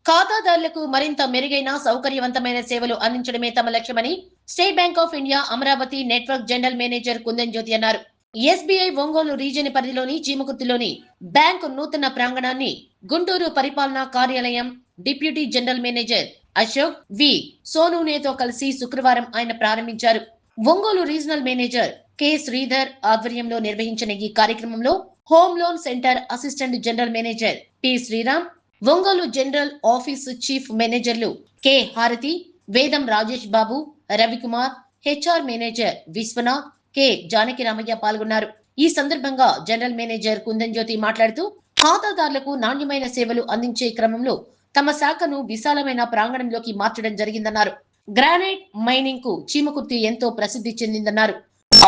ఖాతాదారులకు మరింత మెరుగైన సౌకర్యవంతమైన సేవలు అందించడమే తమ లక్ష్యమని State Bank of India Amaravati network general manager Kundan Jyoti అన్నారు. ఎస్బీఐ ఒంగోలు రీజియన్ పరిధిలోని చీమకుర్తిలోని బ్యాంకు నూతన ప్రాంగణాన్ని గుంటూరు పరిపాలనా కార్యాలయం deputy general manager Ashok V సోనూనేతో కలిసి శుక్రవారం ఆయన ప్రారంభించారు. Ongole regional manager K Sridhar ఆధ్వర్యంలో నిర్వహించిన ఈ కార్యక్రమంలో home loan centre assistant general manager P Sriram, Ongole general office chief మేనేజర్లు K Harathi, Vedam Rajesh Babu, Ravikumar, HR manager Viswanath, K Janaki Ramaiah పాల్గొన్నారు. ఈ సందర్భంగా జనరల్ మేనేజర్ కుందన్ జ్యోతి మాట్లాడుతూ ఖాతాదారులకు నాణ్యమైన సేవలు అందించే క్రమంలో తమ శాఖను విశాలమైన ప్రాంగణంలోకి మార్చడం జరిగిందన్నారు. గ్రానైట్ మైనింగ్ కు చీమకుర్తి ఎంతో ప్రసిద్ధి చెందిందన్నారు.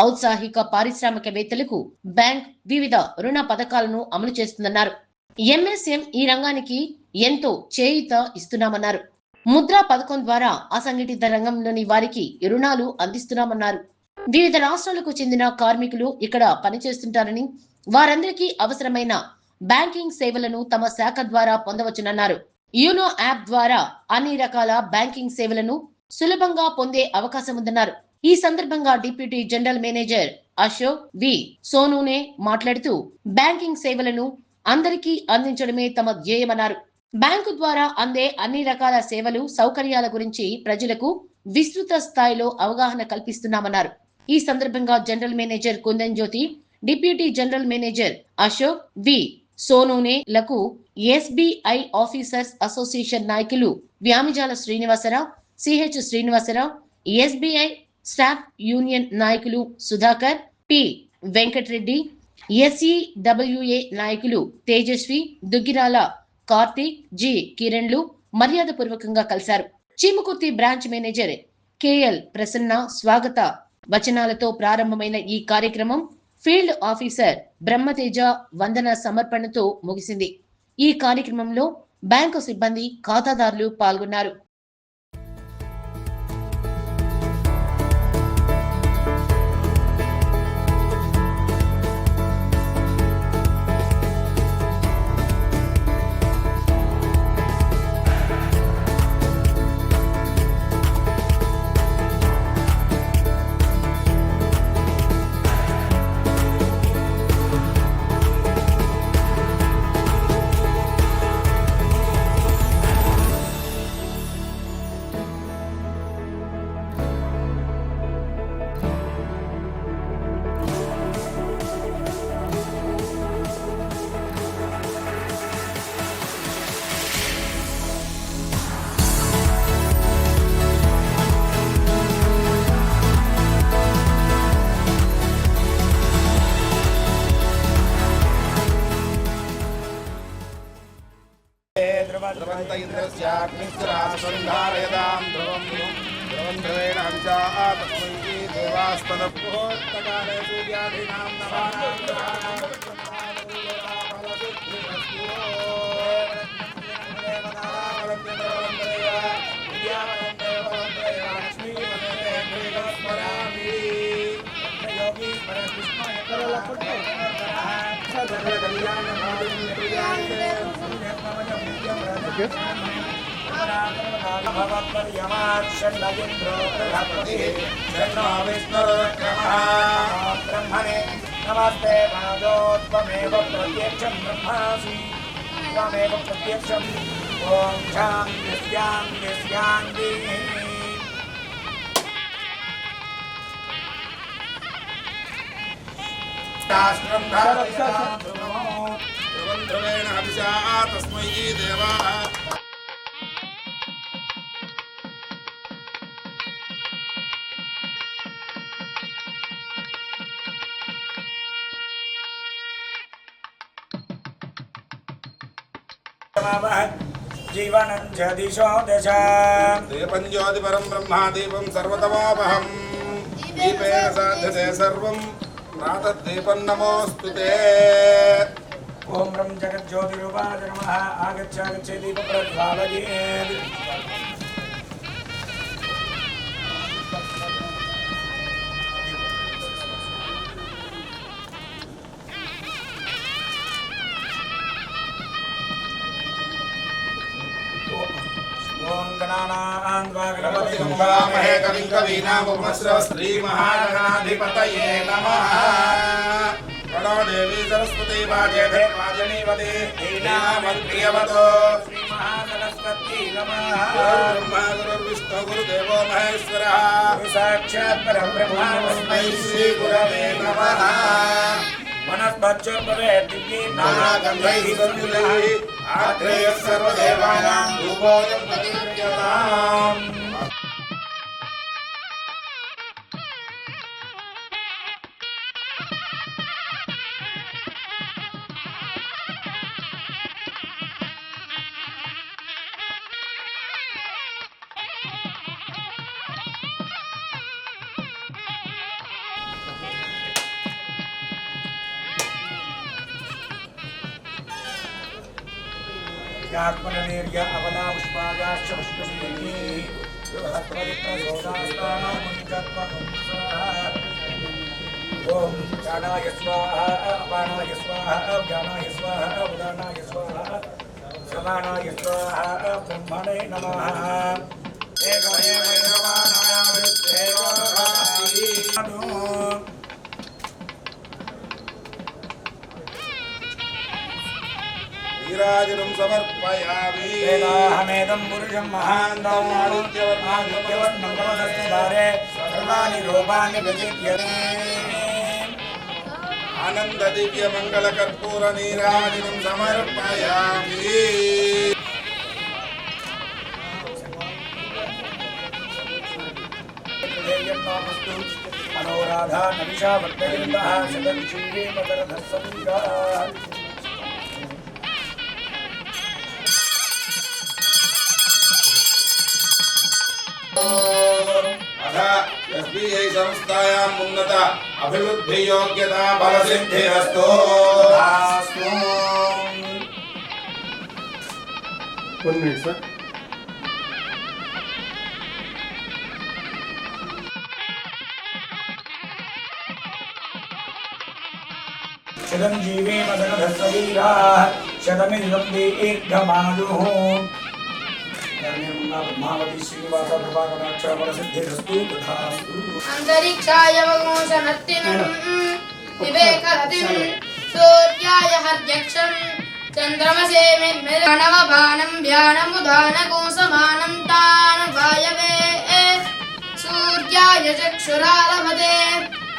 ఔత్సాహిక పారిశ్రామికవేత్తలకు బ్యాంక్ వివిధ రుణ పథకాలను అమలు చేస్తుందన్నారు. ఎంఎస్ఎం ఈ రంగానికి ఎంతో చేయూత ఇస్తున్నామన్నారు. ముద్రా పథకం ద్వారా అసంఘటిత రంగంలోని వారికి రుణాలు అందిస్తున్నామన్నారు. వివిధ రాష్ట్రాలకు చెందిన కార్మికులు ఇక్కడ పనిచేస్తుంటారని వారందరికీ అవసరమైన బ్యాంకింగ్ సేవలను తమ శాఖ ద్వారా పొందవచ్చునన్నారు. యూనో యాప్ ద్వారా అన్ని రకాల బ్యాంకింగ్ సేవలను సులభంగా పొందే అవకాశం ఉందన్నారు. ఈ సందర్భంగా deputy general manager Ashok V సోనూనే మాట్లాడుతూ బ్యాంకింగ్ సేవలను అందరికీ అందించడమే తమ ధ్యేయమన్నారు. బ్యాంకు ద్వారా అందే అన్ని రకాల సేవలు సౌకర్యాల గురించి ప్రజలకు విస్తృత స్థాయిలో అవగాహన కల్పిస్తున్నామన్నారు. ఈ సందర్భంగా general manager Kundan Jyoti, deputy general manager Ashok V Sonune లకు ఎస్బీఐ ఆఫీసర్స్ అసోసియేషన్ నాయకులు Vyamijala Srinivasarao, CH Srinivasarao, SBI staff union నాయకులు సుధాకర్, పి వెంకటరెడ్డి, ఎస్ఈడబ్ల్యూఏ నాయకులు తేజస్వి, దుగ్గిరాల కార్తీక్, జి కిరణ్లు మర్యాదపూర్వకంగా కలిశారు. Chimakurthi branch manager KL Prasanna స్వాగత వచనాలతో ప్రారంభమైన ఈ కార్యక్రమం ఫీల్డ్ ఆఫీసర్ బ్రహ్మతేజ వందన సమర్పణతో ముగిసింది. ఈ కార్యక్రమంలో బ్యాంకు సిబ్బంది, ఖాతాదారులు పాల్గొన్నారు. ध्रुवन्त इन्द्रस्याग्निस्रासन्धारयदां ध्रुवं ध्रुवं ध्रुवेण हंसाः तस्मै देवास्तदपोत्तकाले सूर्यादीनां नवानां ब्रह्मणे नमस्ते पादोत्वमेव प्रत्यक्षं ब्रह्मासि त्वमेव प्रत्यक्षम् ॐ शान्ति शास्त्रं ध्रुवेण हविषा तस्मै देवाः जीवनं च दिशो दश दीपं ज्योतिपरं ब्रह्मादीपं सर्वतमोपहं दीपेन साध्यते सर्वं प्रातद्दीपं नमोऽस्तु ते ॐ ब्रह्म जगज्योतिरूपाय नमः आगच्छ दीपप्रज्वालयेत् ఓం గణానాన్వా గణపతిం వామహే కవిం కవీనాముపమశ్రవ శ్రీమహాగణాధిపతయే నమః. ప్రణో దేవీ సరస్వతీ వాజేధే వాజనీవతే ధీనామద్రియవతో శ్రీమహాసరస్వతీ నమః. బ్రహ్మా గురుర్విష్ణు గురుదేవో మహేశ్వరः సాక్షాత్ పరబ్రహ్మ తస్మై శ్రీ గురవే నమః. వనస్పత్యోర్భవే దివ్యే నానాగంధైః సంయుతైః ఆత్రేయः సర్వదేవానాం ధూపోऽయం ప్రతిగృహ్యతాम्. యాత్మనీర్య అవనా పుష్పాయాశ్చ పుష్పశీలీ ఓం ప్రాణాయ స్వాహా అపానాయ స్వాహా వ్యానాయ స్వాహా ఉదానాయ స్వాహా సమానాయ స్వాహా బ్రహ్మణే నమః. నీరాజనం సమర్పయామి. వేదాహమేదం పురుషం మహాంతం ఆదిత్యవర్ణం తమసస్తిదారే సర్వాణి రూపాణి ప్రతిద్యతే. ఆనంద దివ్య మంగళ కర్పూర నీరాజనం సమర్పయామి. మనోరాధా నవిషా వర్తయంతః శతం శివే మకరధస్సంగా. ఎస్బీఐ సంస్థాయాం ఉన్నత అభివృద్ధి యోగ్యత బలసిద్ధిరస్తు. సార్ చిరంజీవి మదనధస్సరీరాః శతమింద్రం దీర్ఘమాయుః. పద్మావతి శ్రీనివాస ప్రభాకరాక్ష బలసిద్ధిరస్తు తథాస్తు. అంతరిక్షాయ వగోషనత్తినం వివేకరతిం సూర్యాయ హర్యక్షం చంద్రమసే మిర్మిర్ణవబాణం వ్యానముదానకోసమానం తాను వాయవే సూర్యాయ చక్షురాలభతే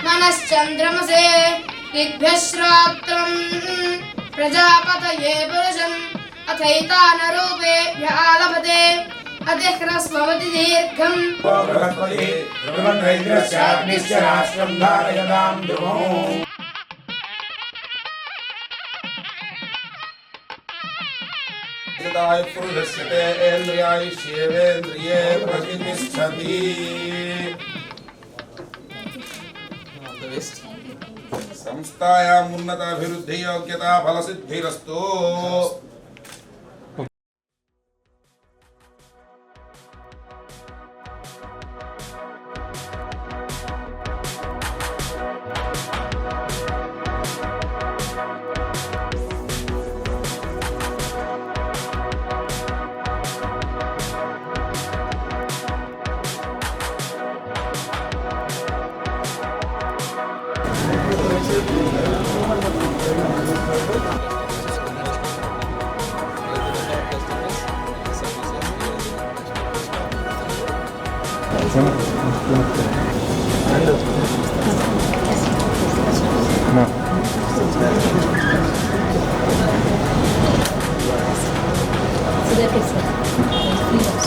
మనశ్చంద్రమసే దిగ్భ్యశ్రాత్రం ప్రజాపతయే పురుషం అథైతానరూపేభ్య ఆలభతే అతిహ్రస్వమతి దీర్ఘం. బృహస్పతి ధ్రువంద్రైద్రస్యాగ్నిశ్చ రాష్ట్రం ధారయతాం ధ్రువం. పురుషస్య తేంద్రియాయుష్యేవేంద్రియే ప్రతిష్టతి. సంస్థాయాం ఉన్నత అభివృద్ధి యోగ్యత ఫలసిద్ధిరస్తు.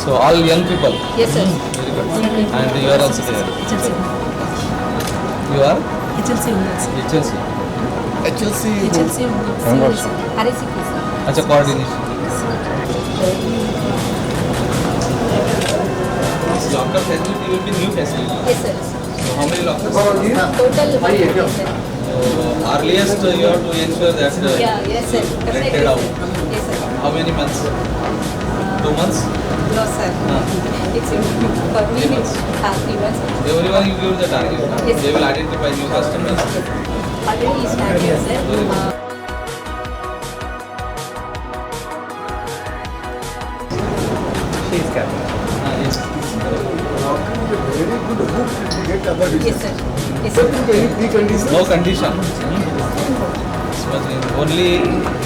So all young people. Yes, sir. Very good. And you are also there. HLC. You are HLC Women's. HLC. HLC Women's. RACP, sir. Acha coordination. Locker facility will be new facility. Yes, sir. So how many lockers? Total 5, sir. Earliest you have to ensure that Yeah, yes, sir. rented out. Yes, sir. How many months? 2 months? No, sir. It's for me, it's 3 months. Everyone you give the target. Yes. They will identify new customers. Already started, sir. Yes. Very good hope to get other Yes, business. sir. Yes, sir. Any preconditions? No condition. Only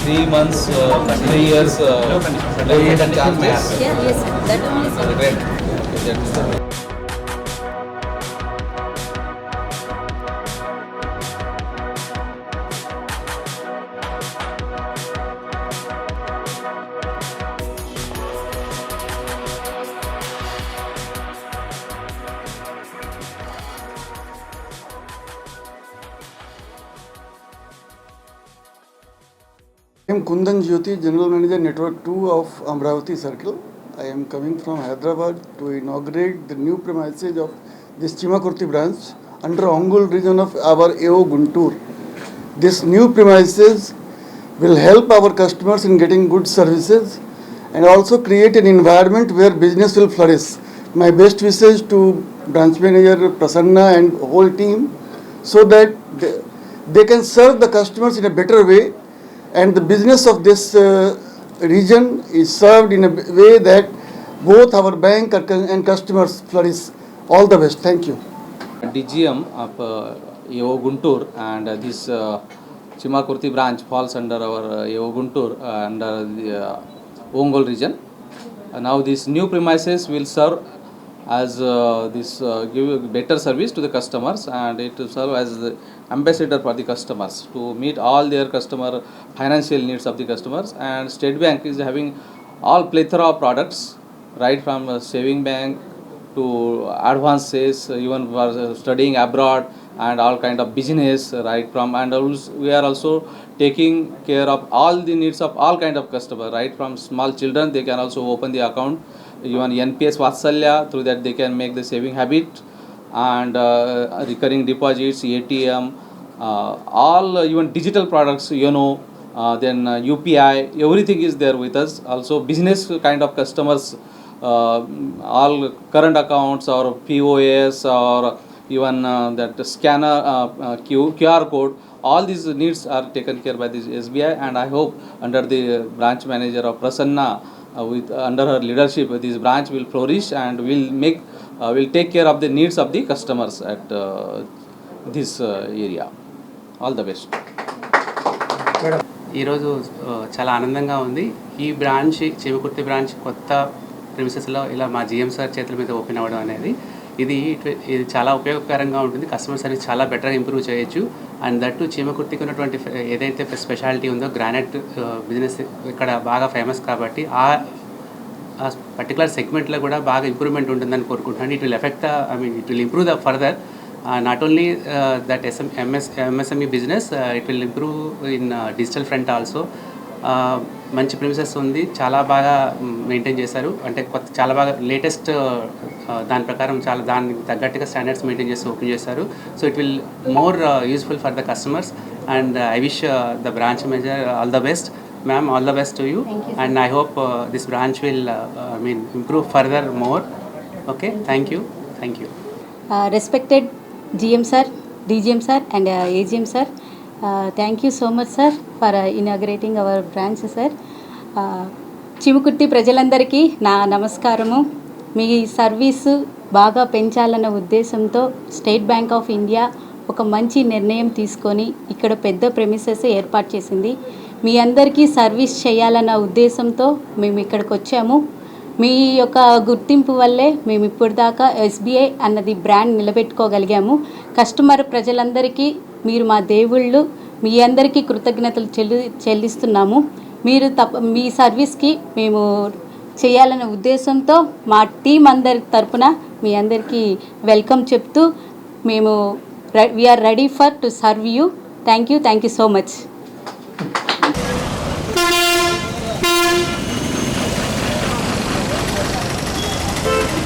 3 months, 3 years. No condition. Charges. Yeah, yes, sir. That only, sir. Great. That's the I am Kundan Jyoti, General Manager Network 2 of Amravati Circle. I am coming from Hyderabad to inaugurate the new premises of this Chimakurti branch under Ongole region of our AO Guntur. This new premises will help our customers in getting good services and also create an environment where business will flourish. My best wishes to branch manager Prasanna and whole team so that they can serve the customers in a better way, and the business of this region is served in a way that both our bank and customers flourish. All the best. Thank you. DGM of AO Guntur, and this Chimakurti branch falls under our AO Guntur under the Ongole region. Now this new premises will serve as give better service to the customers, and it will serve as the ambassador for the customers to meet all their customer financial needs of the customers. And State Bank is having all plethora of products, right from saving bank to advances, even for studying abroad and all kind of business, right from, and also we are also taking care of all the needs of all kind of customer, right from small children, they can also open the account, even NPS Vatsalya, through that they can make the saving habit, and recurring deposits, ATM, all even digital products, then UPI, everything is there with us. Also business kind of customers, all current accounts or POS or even that scanner, QR code, all these needs are taken care by this SBI, and I hope under the branch manager of Prasanna, under her leadership, this branch will flourish and will take care of the needs of the customers at this area. All the best. ఈరోజు చాలా ఆనందంగా ఉంది. ఈ branch Chimakurthi branch కొత్త ప్రిమిసెస్లో ఇలా మా GM sir చేతుల మీద ఓపెన్ అవ్వడం అనేది ఇది చాలా ఉపయోగకరంగా ఉంటుంది. కస్టమర్ సర్వీస్ చాలా బెటర్గా ఇంప్రూవ్ చేయొచ్చు. అండ్ దట్టు చీమకుర్తికి ఉన్నటువంటి ఏదైతే స్పెషాలిటీ ఉందో గ్రానైట్ బిజినెస్ ఇక్కడ బాగా ఫేమస్ కాబట్టి ఆ పర్టికులర్ సెగ్మెంట్లో కూడా బాగా ఇంప్రూవ్మెంట్ ఉంటుందని కోరుకుంటున్నాను. It will effect it will improve the further not only that MSME business, it will improve in digital front also. మంచి ప్రిమిసెస్ ఉంది, చాలా బాగా మెయింటైన్ చేశారు. అంటే చాలా బాగా లేటెస్ట్ దాని ప్రకారం చాలా దానికి తగ్గట్టుగా స్టాండర్డ్స్ మెయింటైన్ చేసి ఓపెన్ చేశారు. So it will more useful for the customers, and I wish the branch manager all the best. Ma'am, all the best to you. And I hope this branch will improve further more. Okay, thank you. Respected GM sir, DGM sir and AGM sir, thank you so much sir for inaugurating our branch sir. Chimakurthi ప్రజలందరికీ నా నమస్కారము. మీ service బాగా పెంచాలన్న ఉద్దేశంతో state Bank of India ఒక మంచి నిర్ణయం తీసుకొని ఇక్కడ పెద్ద ప్రెమిసెస్ ఏర్పాటు చేసింది. మీ అందరికీ సర్వీస్ చేయాలన్న ఉద్దేశంతో మేము ఇక్కడికి వచ్చాము. మీ యొక్క గుర్తింపు వల్లే మేము ఇప్పటిదాకా SBI అన్నది బ్రాండ్ నిలబెట్టుకోగలిగాము. కస్టమర్ ప్రజలందరికీ మీరు మా దేవుళ్ళు, మీ అందరికీ కృతజ్ఞతలు చెల్లిస్తున్నాము. మీరు మీ సర్వీస్కి మేము చేయాలనే ఉద్దేశంతో మా టీం అందరి తరపున మీ అందరికీ వెల్కమ్ చెప్తూ మేము we are ready for to serve you. Thank you so much.